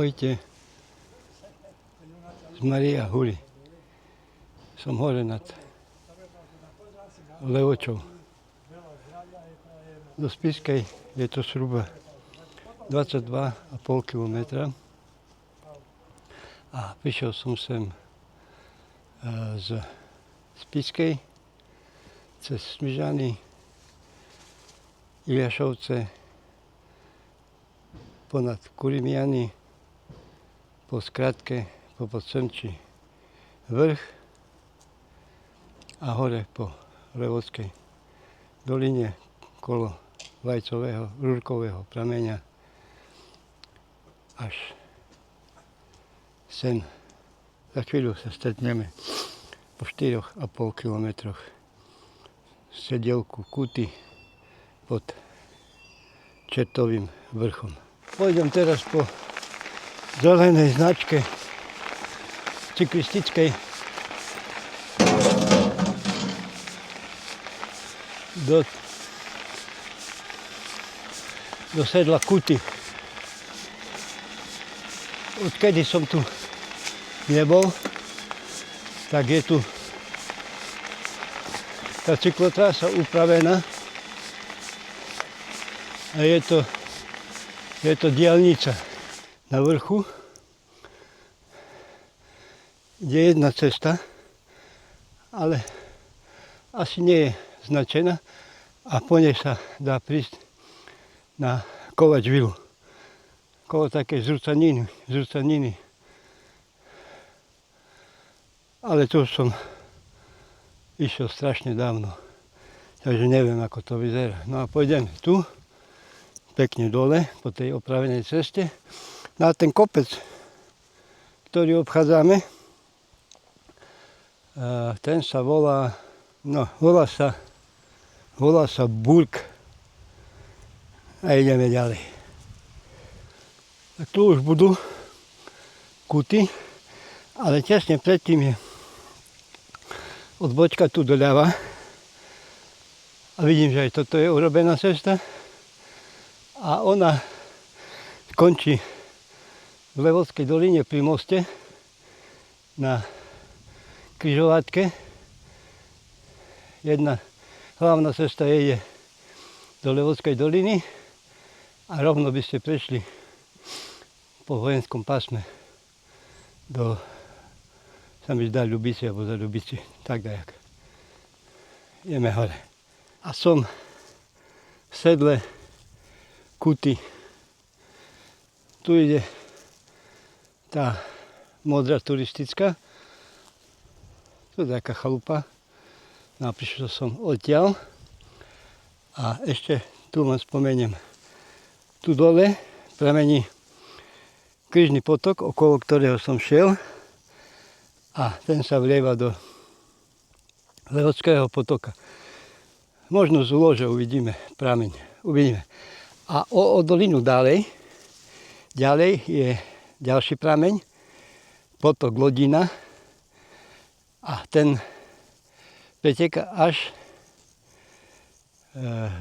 Ahojte, z Maria Huri. Som hore nad Levočou. Do Spišskej je to zhruba 22,5 km. A prišiel som sem z Spišskej cez Smižany, Iliašovce, ponad Kurimiany, po skratke, po Podsemči vrch a hore po Levockej doline kolo Vajcového, Rúrkového prameňa až sem. Za chvíľu sa stretneme po 4,5 kilometroch sedielku Kuty pod Čertovým vrchom. Pôjdem teraz po zelenej značke cyklistickej do sedla Kuty. Odkedy som tu nebol, tak je tu tá cyklotrasa upravená a je to diaľnica na vrchu, kde je jedna cesta, ale asi nie je značená a po nej sa dá prísť na Kovač vilu. Kolo také zrúcaniny. Ale tu som išiel strašne dávno, takže neviem, ako to vyzerá. No a pôjdeme tu, pekne dole, po tej opravenej ceste, na ten kopec, ktorý obchádzame. Ten sa volá sa Burg. A ideme ďalej. A tu už budú Kuty, ale tesne predtým je odbočka tu doľava. A vidím, že aj toto je urobená cesta. A ona končí v Levockej doline pri moste na križovatke. Jedna hlavná cesta je do Levockej doliny a rovno by ste prešli po vojenskom pásme do, sa mi zdá, Ľubici alebo za Ľubici, tak dajak. Ideme hore. A som v sedle Kuty. Tu ide tá modrá turistická. Tu je taká chalupa. No a prišiel som odtiaľ. A ešte tu len spomeniem. Tu dole pramení Krížny potok, okolo ktorého som šiel. A ten sa vlieva do Levockého potoka. Možno z úlože uvidíme prameň. Uvidíme. A o dolinu ďalej je ďalší prameň, potok Lodina a ten preteká až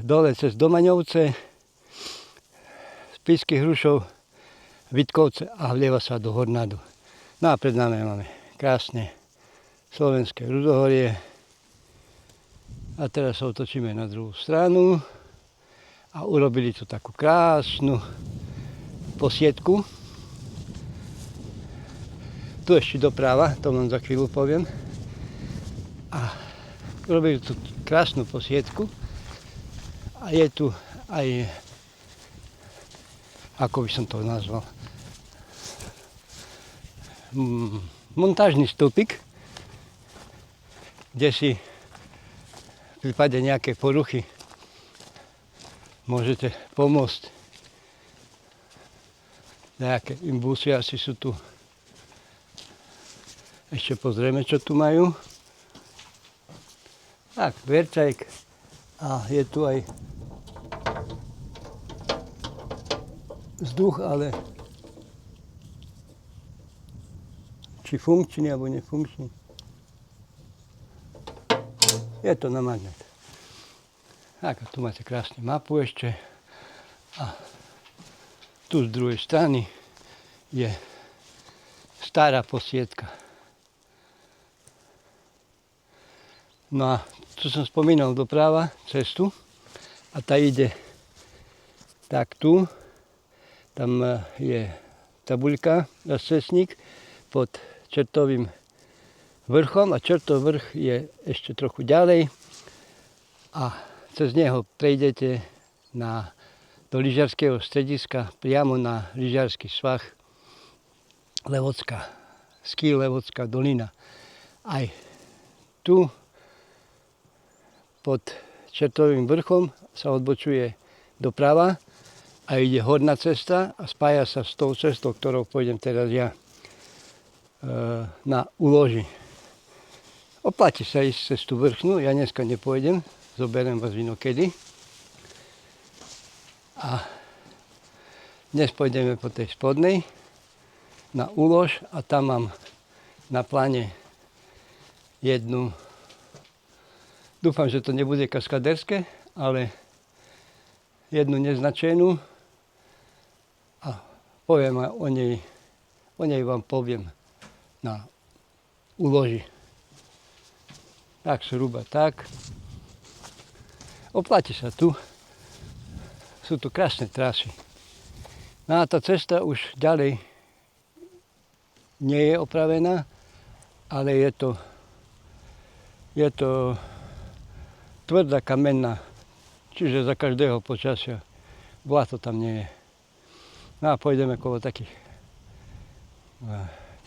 dole cez Domaňovce, Spišských Hrušov, Vitkovce a vlieva sa do Hornádu. No a pred nami máme krásne slovenské Rudohorie a teraz sa otočíme na druhú stranu. A urobili tu takú krásnu posiedku. Tu ešte doprava, to vám za chvíľu poviem. A urobili tu krásnu posiedku. A je tu aj, ako by som to nazval, montážny stĺpik, kde si v prípade nejakej poruchy môžete pomôcť. Nejaké imbusy asi sú tu. Ešte pozrieme, čo tu majú. Tak, verčajk. A je tu aj vzduch, ale či funkčný alebo nefunkčný. Je to na magnet. Tak, a tu máte krásnu mapu ešte. A tu z druhej strany je stará posietka. No a tu som spomínal doprava, cestu, a tá ide tak tu. Tam je tabuľka na cestník pod Čertovým vrchom a Čertov vrch je ešte trochu ďalej a cez neho prejdete do lyžiarskeho strediska priamo na lyžiarsky svah Levocká, ski Levocká dolina. Aj tu pod Čertovým vrchom sa odbočuje doprava a ide horná cesta a spája sa s tou cestou, ktorou pôjdem teraz ja na úloži. Oplatí sa ísť cez tú vrchnú, ja dneska nepôjdem, zoberiem vás inokedy. A dnes pôjdeme po tej spodnej na úlož a tam mám na pláne jednu, dúfam, že to nebude kaskaderské, ale jednu neznačenú a poviem o nej vám poviem na úloži. Tak zhruba tak. Oplatí sa tu. Sú tu krásne trasy. No a tá cesta už ďalej nie je opravená, ale je to tvrdá kamenná, čiže za každého počasia blato tam nie je. No a pôjdeme kolo takých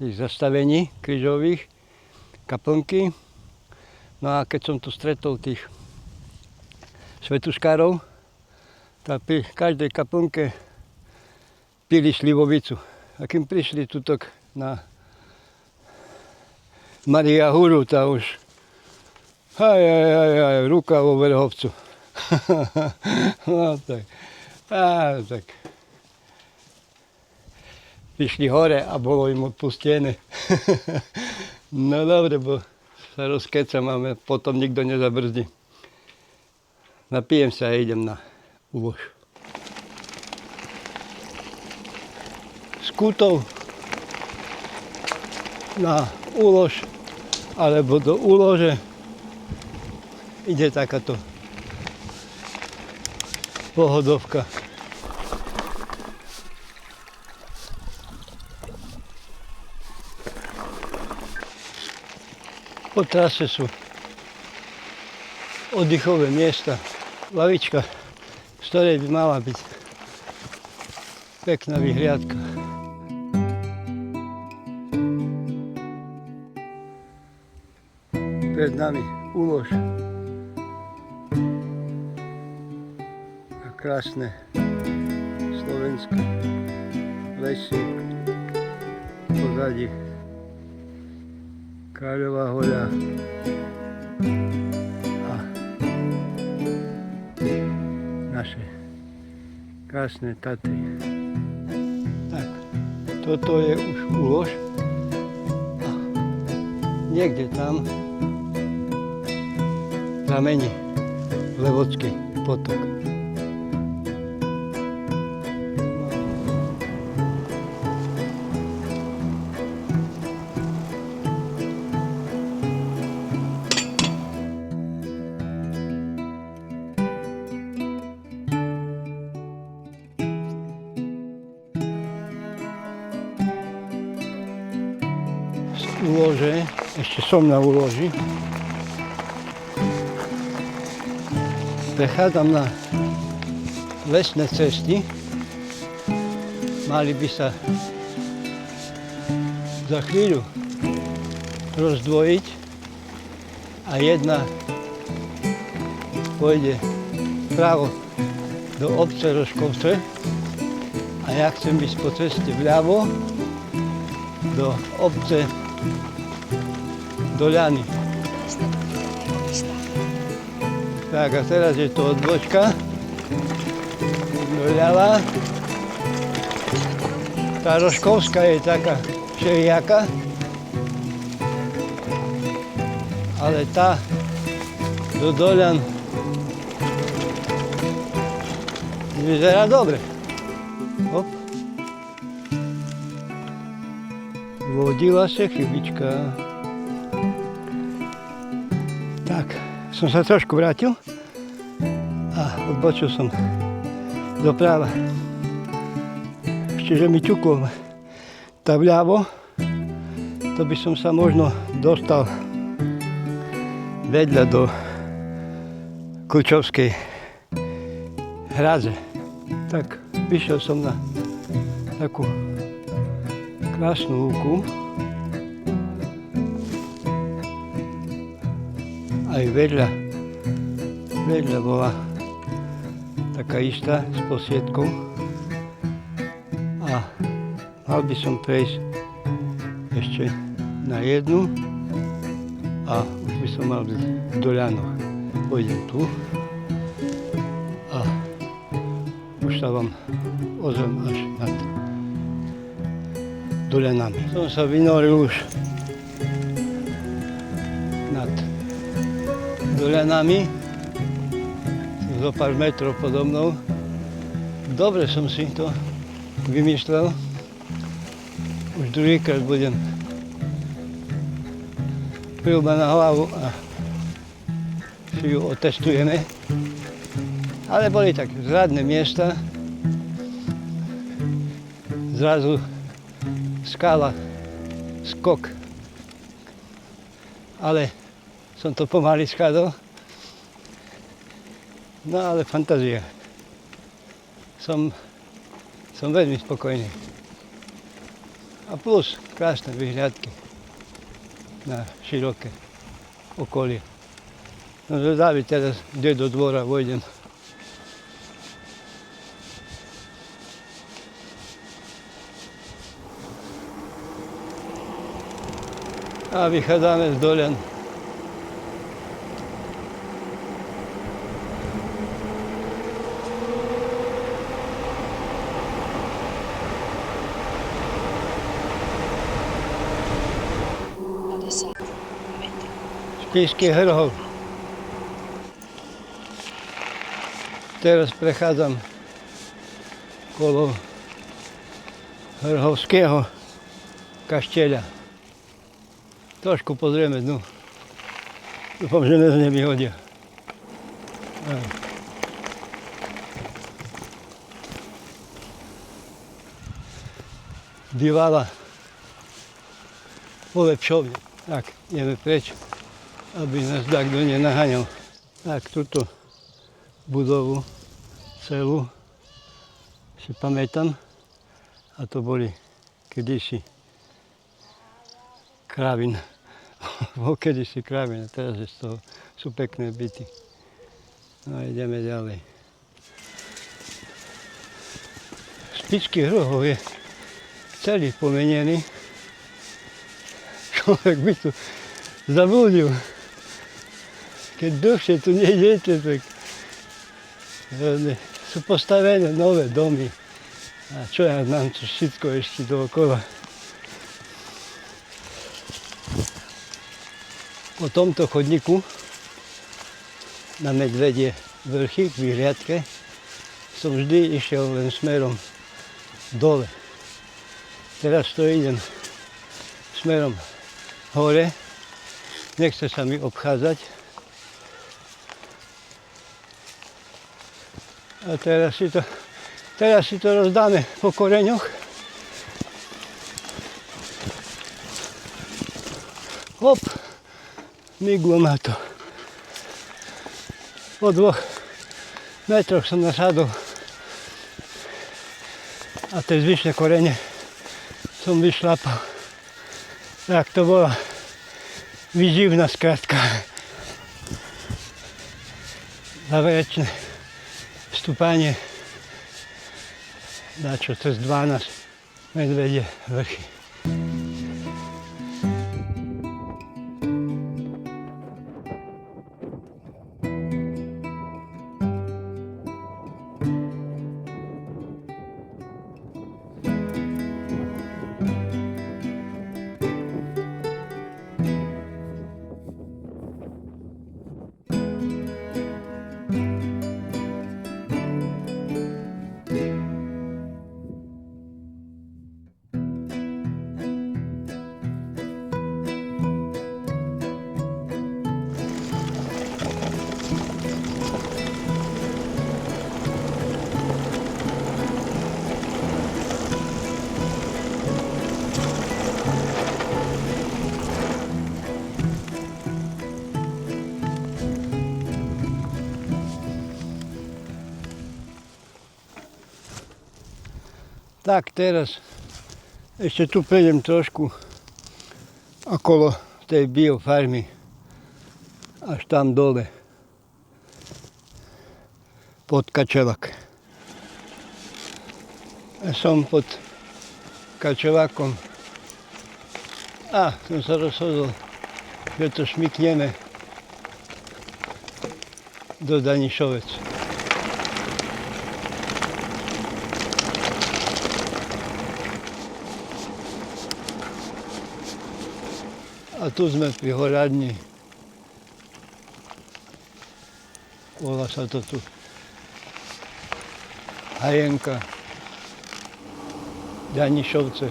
tých zastavení krížových, kaplnky. No a keď som tu stretol tých svetuškárov, tak pri každej kaplnke pili šlivovicu. A kým prišli tutok na Maria Huru, tá už ruka vo verhovcu. No tak. Tak. Vyšli hore a bolo im odpustené. No dobre, bo sa rozkecam a potom nikto nezabrzdí. Napijem sa a idem na úlož. Z Kútov na úlož alebo do úlože ide takáto pohodovka. Po trase sú oddychové miesta, lavička, z ktorej by mala byť pekná vyhliadka. Pred nami úlož a krásne slovenské lesy, pozadí Kráľová hoľa a naše krásne Tatry. Tak, toto je už úlož a niekde tam pramení Levocký potok. Úlože, ešte som na úloži. Prechádzam na lesné cesty. Mali by sa za chvíľu rozdvojiť a jedna pôjde vpravo do obce Rožkovce a ja chcem ísť po ceste vľavo do obce Doľany. Tak a teraz je to odbočka doľava. Tá Rožkovská je taká všelijaká, ale tá do Doľan vyzerá dobre. Hop. Vodila sa chybička. Tak, som sa trošku vrátil a odbočil som doprava. Čiže mi ťuklo tá vľavo, to by som sa možno dostal vedľa do Kučovskej hradze. Tak vyšiel som na takú krásnu lúku. Aj vedľa bola taká istá s posvietkou a mal by som prejsť ešte na jednu a už by som mal byť v Doľanoch. Pôjdem tu a už sa vám ozvem až nad Doľanami. Som sa vynoril už nad Doľanami, zo pár metrov podo mnou. Dobre som si to vymyslel. Už druhýkrát budem prilba na hlavu a si ju otestujeme. Ale boli tak zradné miesta. Zrazu skala, skok. Ale som to pomaly skádol. No ale fantázia. Som veľmi spokojný. A plus krásne vyhliadky na široké okolie. No zvedavý teraz, kde do dvora vojdem. A vychádzame z Doľan. Spišský Hrhov. Teraz prechádzam kolo Hrhovského kaštieľa. Trošku pozrieme dnu. Dúfam, že nás nevyhodia. Bývala polepšovňa. Tak, ideme preč, aby nás takto nenaháňal. Tak, túto budovu celú si pamätám. A to boli kedysi krávin. Bol kedysi krávin, a teraz je z toho, sú pekné byty. No a ideme ďalej. Spišský Hrhov je celý pomenený. Človek by tu zabudil. Keď dlhšie tu nejdete, tak sú postavené nové domy. A čo ja znam, to všetko ešte dookola. Po tomto chodníku na Medvedie vrchy k vyhliadke som vždy išiel len smerom dole. Teraz to idem smerom hore. Nechce sa mi obchádzať. A teraz si to rozdáme po koreňoch. Hop, miglo ma to. Po 2 metroch som nasadol. A tie zvyšné korene som vyšlapal. Tak to bola výživná skrátka. Záverečné stúpanie. Dačo cez 12 Medvedie vrchy. Tak, teraz ešte tu prejdem trošku okolo tej biofarmy až tam dole pod Kačelak. Ja som pod Kačelakom a som sa rozhodol, že to šmykneme do Danišovec. A tu sme pri Horadni. Volá sa to tu Hajenka, Danišovce.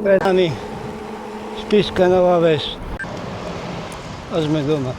Pred nami Spišská Nová Ves a sme doma.